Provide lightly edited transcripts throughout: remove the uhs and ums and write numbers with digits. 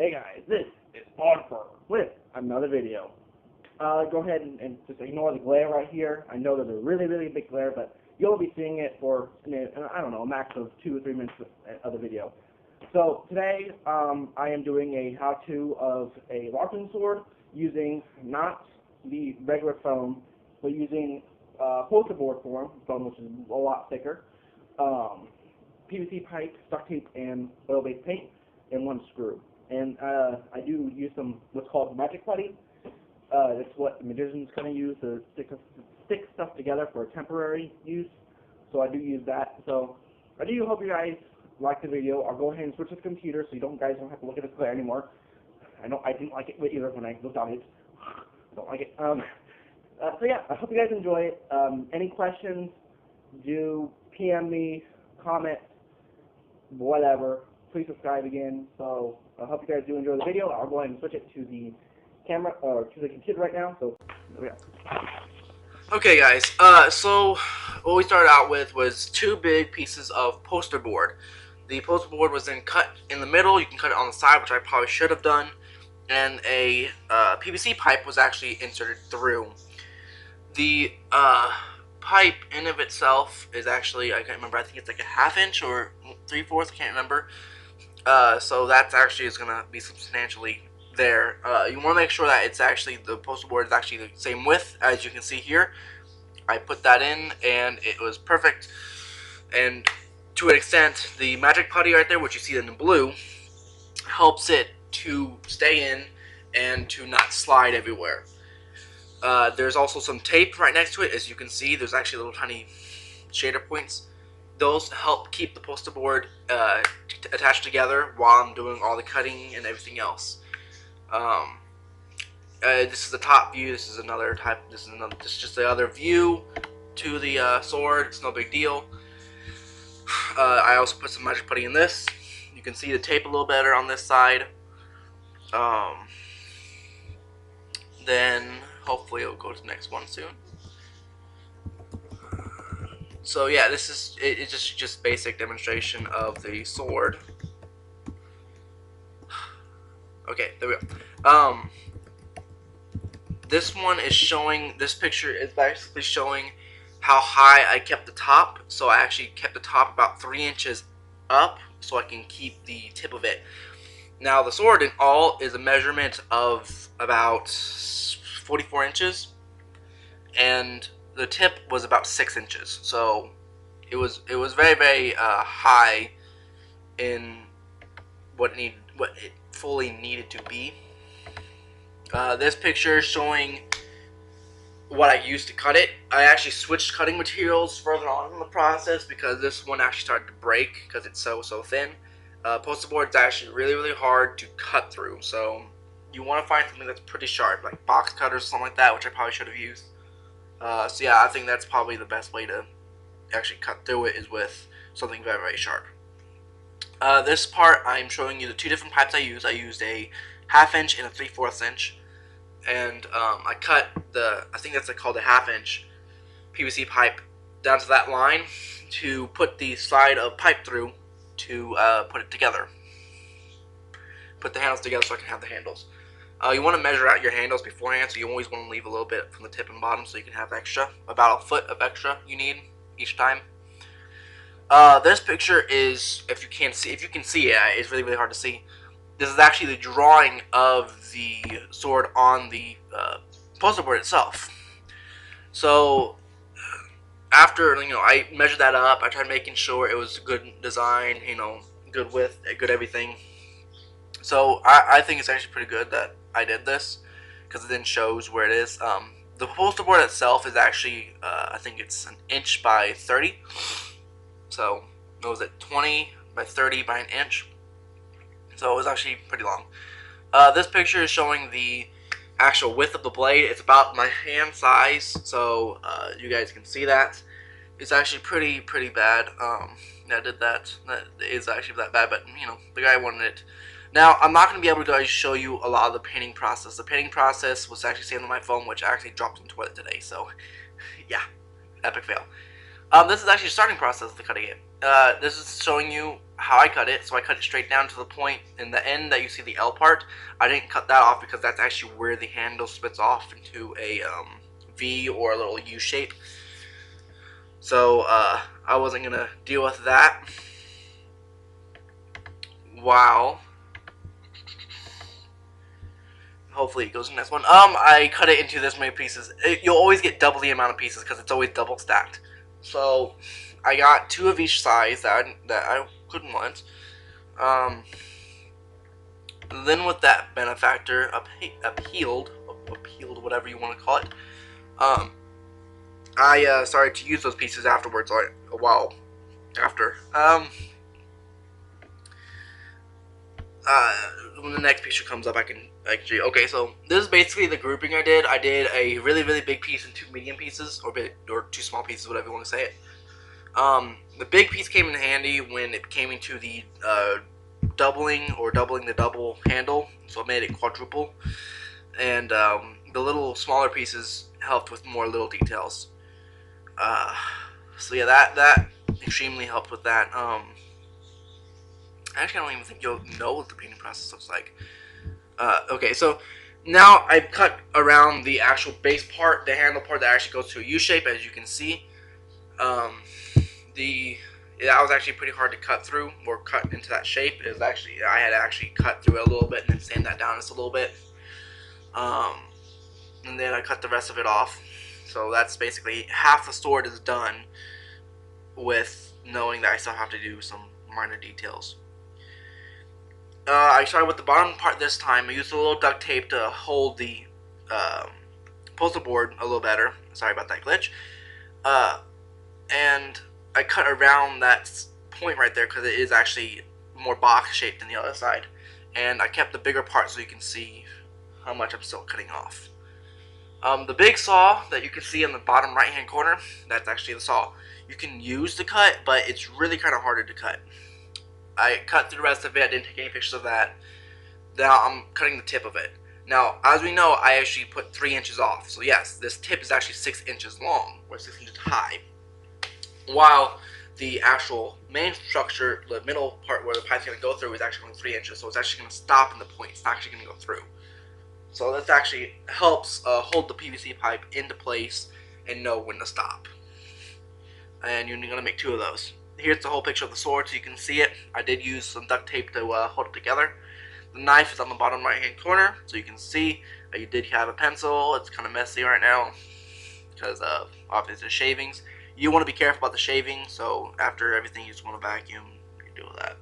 Hey guys, this is Papper with another video. Go ahead and just ignore the glare right here. I know there's a really big glare, but you'll be seeing it for, I don't know, a max of 2 or 3 minutes of the video. So today I am doing a how-to of a LARPing sword using not the regular foam, but using poster board foam, which is a lot thicker, PVC pipe, duct tape, and oil-based paint, and 1 screw. And I do use some what's called magic putty. That's what the magician's going to use to stick stuff together for temporary use. So I do use that. So I do hope you guys like the video. I'll go ahead and switch to the computer so you guys don't have to look at the glare anymore. I know I didn't like it either when I looked on it. Don't like it. So yeah, I hope you guys enjoy it. Any questions, do PM me, comment, whatever. Please subscribe again. So I hope you guys do enjoy the video. I'll go ahead and switch it to the camera or to the computer right now. So there we go. Okay, guys. So what we started out with was 2 big pieces of poster board. The poster board was then cut in the middle. You can cut it on the side, which I probably should have done. And a PVC pipe was actually inserted through. The pipe in of itself is actually, I can't remember, I think it's like a 1/2 inch or 3/4, I can't remember. So that's actually is going to be substantially there. You want to make sure that it's actually, the poster board is actually the same width as you can see here. I put that in and it was perfect. And to an extent, the magic putty right there, which you see in the blue, helps it to stay in and to not slide everywhere. There's also some tape right next to it. As you can see, there's actually little tiny shader points. Those help keep the poster board attached together while I'm doing all the cutting and everything else. This is the top view. This is another type. This is just the other view to the sword. It's no big deal. I also put some magic putty in this. You can see the tape a little better on this side. Then hopefully it'll go to the next one soon. So yeah, this is it's just basic demonstration of the sword. Okay, there we go. This one is showing, this picture is basically showing how high I kept the top. So I actually kept the top about 3 inches up so I can keep the tip of it. Now the sword in all is a measurement of about 44 inches, and the tip was about 6 inches. So it was very high in what it fully needed to be. This picture is showing what I used to cut it. I actually switched cutting materials further on in the process because this one actually started to break because it's so thin. Poster board is actually really hard to cut through, so you want to find something that's pretty sharp, like box cutters or something like that, which I probably should have used. So yeah, I think that's probably the best way to actually cut through it, is with something very sharp. This part, I'm showing you the 2 different pipes I used. I used a 1/2 inch and a 3/4 inch, and I cut I think that's called a 1/2 inch PVC pipe down to that line to put the slide of pipe through to put it together. Put the handles together so I can have the handles. You want to measure out your handles beforehand, so you always want to leave a little bit from the tip and bottom so you can have extra, about 1 foot of extra you need each time. This picture is, if you can see it, it's really hard to see. This is actually the drawing of the sword on the poster board itself. So after I measured that up, I tried making sure it was good design, good width, good everything. So I think it's actually pretty good that I did this, because it then shows where it is. The poster board itself is actually, I think it's 1 inch by 30. So it was at 20 by 30 by 1 inch. So it was actually pretty long. This picture is showing the actual width of the blade. It's about my hand size, so you guys can see that. It's actually pretty bad. I did that. That is actually that bad, but the guy wanted it. Now, I'm not going to be able to show you a lot of the painting process. The painting process was actually saved on my phone, which actually dropped in the toilet today. So, yeah, epic fail. This is actually the starting process of the cutting it. This is showing you how I cut it. So I cut it straight down to the point in the end that you see the L part. I didn't cut that off because that's actually where the handle splits off into a V or a little U shape. So I wasn't gonna deal with that. Wow. Hopefully it goes in the next one. I cut it into this many pieces. You'll always get double the amount of pieces because it's always double stacked. So I got 2 of each size that I couldn't want. Then with that benefactor appealed, whatever you want to call it. I started to use those pieces afterwards, like a while after. When the next picture comes up, I can actually. Okay, so this is basically the grouping I did. I did a really big piece and 2 medium pieces, or 2 small pieces, whatever you want to say it. The big piece came in handy when it came into the doubling the double handle, so it made it quadruple, and the little smaller pieces helped with more little details. So yeah, that extremely helped with that. Actually, I don't even think you'll know what the painting process looks like. Okay, so now I've cut around the actual base part, the handle part that actually goes to a U shape, as you can see. That was actually pretty hard to cut through or cut into that shape. It was actually, I had to actually cut through it a little bit and then sand that down just a little bit. And then I cut the rest of it off. So that's basically half the sword is done with knowing that I still have to do some minor details. I started with the bottom part this time. I used a little duct tape to hold the poster board a little better. Sorry about that glitch. And I cut around that point right there because it is actually more box shaped than the other side. And I kept the bigger part so you can see how much I'm still cutting off. The big saw that you can see in the bottom right hand corner, that's actually the saw you can use to cut, but it's really kind of harder to cut. I cut through the rest of it. I didn't take any pictures of that. Now I'm cutting the tip of it. Now, as we know, I actually put 3 inches off. So yes, this tip is actually 6 inches long, or 6 inches high. While the actual main structure, the middle part where the pipe's going to go through, is actually only 3 inches. So it's actually going to stop in the point. It's not actually going to go through. So this actually helps hold the PVC pipe into place and know when to stop. And you're going to make 2 of those. Here's the whole picture of the sword so you can see it. I did use some duct tape to hold it together. The knife is on the bottom right hand corner so you can see you did have a pencil. It's kind of messy right now because obviously the shavings. You want to be careful about the shaving, so after everything you just want to vacuum. You can deal with that.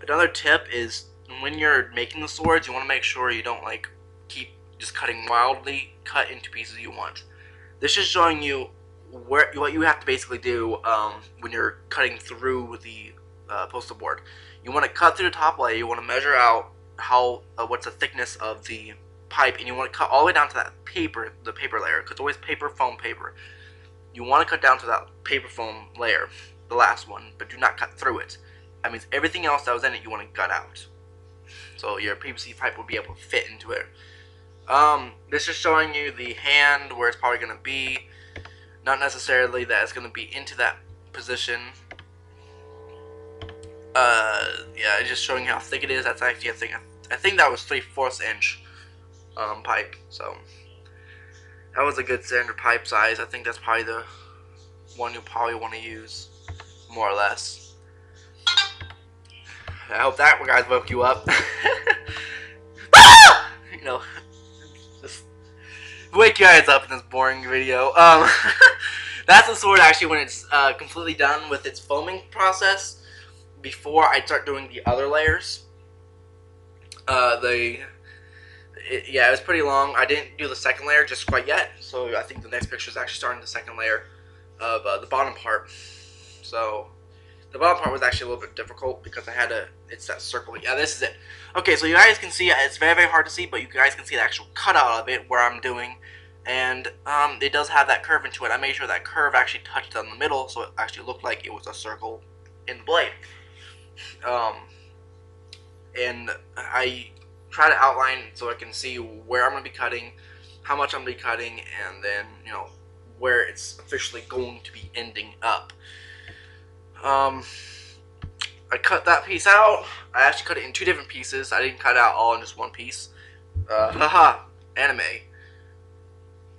Another tip is when you're making the swords, you want to make sure you don't keep just cutting wildly. Cut into pieces you want. This is showing you what you have to basically do when you're cutting through the poster board. You want to cut through the top layer. You want to measure out what's the thickness of the pipe, and you want to cut all the way down to that paper, the paper layer, because it's always paper, foam, paper. You want to cut down to that paper foam layer, the last one, but do not cut through it. That means everything else that was in it you want to gut out. So your PVC pipe will be able to fit into it. This is showing you the hand where it's probably going to be. Not necessarily that it's going to be into that position. Yeah, it's just showing how thick it is. That's actually I think that was 3/4 inch pipe. So that was a good standard pipe size. I think that's probably the one you probably want to use, more or less. I hope that guys woke you up. You know, just wake you guys up in this boring video. That's the sword actually when it's completely done with its foaming process. Before I start doing the other layers, yeah, it was pretty long. I didn't do the second layer just quite yet, so I think the next picture is actually starting the second layer of the bottom part. So the bottom part was actually a little bit difficult because I had to. It's that circle. Yeah, this is it. Okay, so you guys can see it's very hard to see, but you guys can see the actual cutout of it where I'm doing, and it does have that curve into it. I made sure that curve actually touched on the middle, so it actually looked like it was a circle in the blade. And I try to outline so I can see where I'm going to be cutting, how much I'm going to be cutting, and then, you know, where it's officially going to be ending up. I cut that piece out. I actually cut it in 2 different pieces. I didn't cut it out all in just one piece. Haha, anime.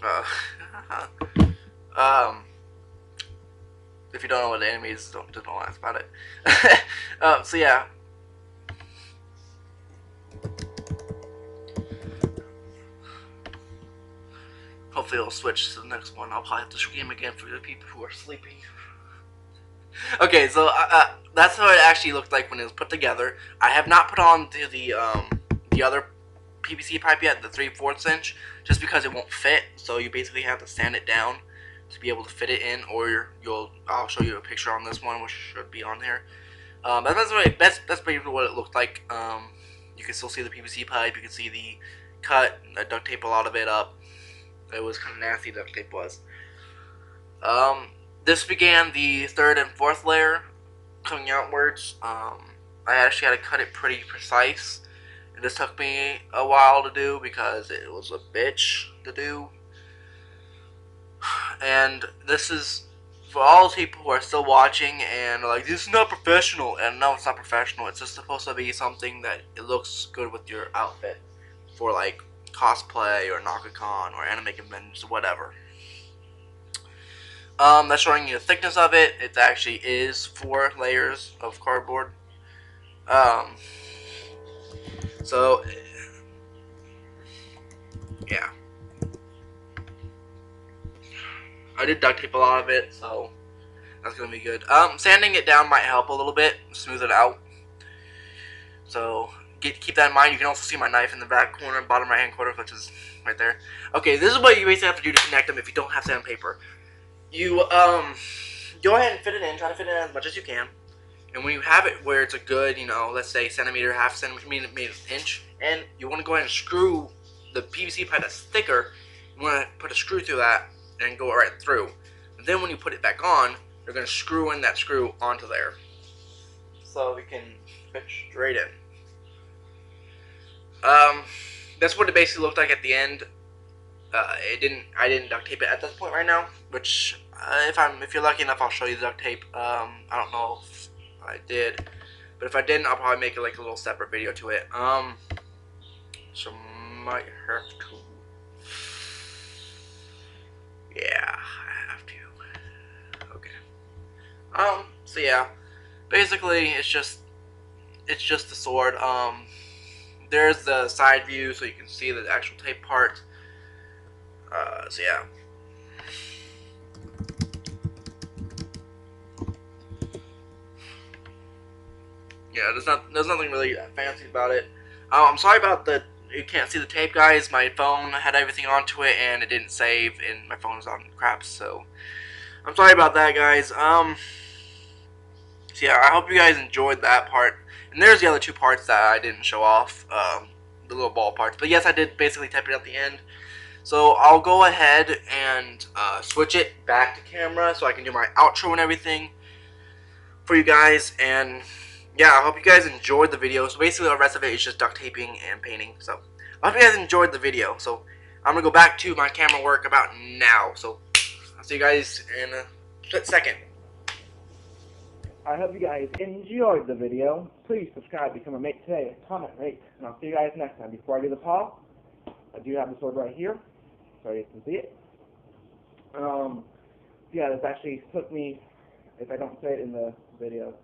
Uh, um, if you don't know what anime is, don't ask about it. So yeah. Hopefully it'll switch to the next one. I'll probably have to scream again for the people who are sleeping. Okay, so that's how it actually looked like when it was put together. I have not put on the other PVC pipe yet, the 3/4 inch, just because it won't fit. So you basically have to sand it down to be able to fit it in, or I'll show you a picture on this one, which should be on here. That's basically what it looked like. You can still see the PVC pipe. You can see the cut. I duct tape a lot of it up. It was kind of nasty, duct tape was. This began the 3rd and 4th layer coming outwards. I actually had to cut it pretty precise. And this took me a while to do because it was a bitch to do. And this is for all the people who are still watching and are like, this is not professional. And no, it's not professional. It's just supposed to be something that it looks good with your outfit for like cosplay or Nakacon or anime conventions or whatever. That's showing you the thickness of it. It actually is 4 layers of cardboard. So yeah, I did duct tape a lot of it, so that's gonna be good. Sanding it down might help a little bit, smooth it out. So keep that in mind. You can also see my knife in the back corner, bottom right hand corner, which is right there. Okay, this is what you basically have to do to connect them if you don't have sandpaper. You go ahead and fit it in. Try to fit it in as much as you can. And when you have it where it's a good, let's say centimeter, half centimeter, inch, and you want to go ahead and screw the PVC pipe that's thicker. You want to put a screw through that and go right through. And then when you put it back on, you're going to screw in that screw onto there, so we can fit straight in. That's what it basically looked like at the end. I didn't duct tape it at this point right now, which if you're lucky enough, I'll show you the duct tape. I don't know if I did, but if I didn't, I'll probably make it like a little separate video to it. So might have to. Yeah, I have to. Okay. So yeah, basically it's just the sword. There's the side view, so you can see the actual tape part. So yeah. Yeah, there's nothing really fancy about it. I'm sorry about you can't see the tape, guys. My phone had everything onto it and it didn't save, and my phone was on crap, so I'm sorry about that, guys. So yeah, I hope you guys enjoyed that part. And there's the other 2 parts that I didn't show off, the little ball parts. But yes, I did basically tape it at the end. So I'll go ahead and switch it back to camera so I can do my outro and everything for you guys. And yeah, I hope you guys enjoyed the video. So basically the rest of it is just duct taping and painting. So I hope you guys enjoyed the video. So I'm going to go back to my camera work about now. So I'll see you guys in a split second. I hope you guys enjoyed the video. Please subscribe, become a mate today, comment, rate, and I'll see you guys next time. Before I do the pause, I do have the sword right here, so you can see it. Yeah, this actually took me, if I don't say it in the video,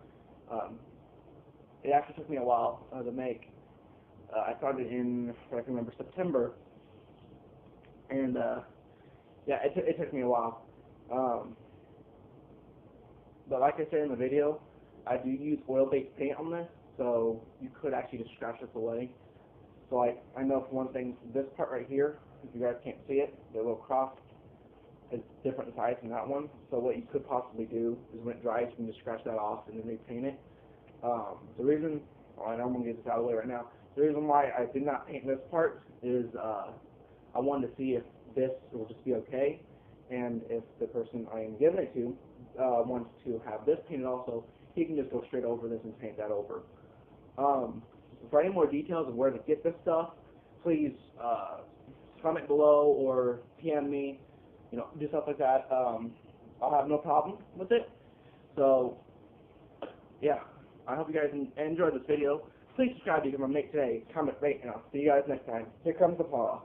it actually took me a while to make. I started in, if I can remember, September, and yeah, it took me a while. But like I said in the video, I do use oil-based paint on this, so you could actually just scratch this away. So I know for one thing, this part right here, if you guys can't see it, the little cross is different size from that one. So what you could possibly do is when it dries, you can just scratch that off and then repaint it. The reason, I'm going to get this out of the way right now, the reason why I did not paint this part is I wanted to see if this will just be okay, and if the person I am giving it to wants to have this painted also, he can just go straight over this and paint that over. For any more details of where to get this stuff, please comment below or PM me, do stuff like that. I'll have no problem with it. So yeah, I hope you guys enjoyed this video. Please subscribe to become a mate today. Comment, rate, and I'll see you guys next time. Here comes the paw.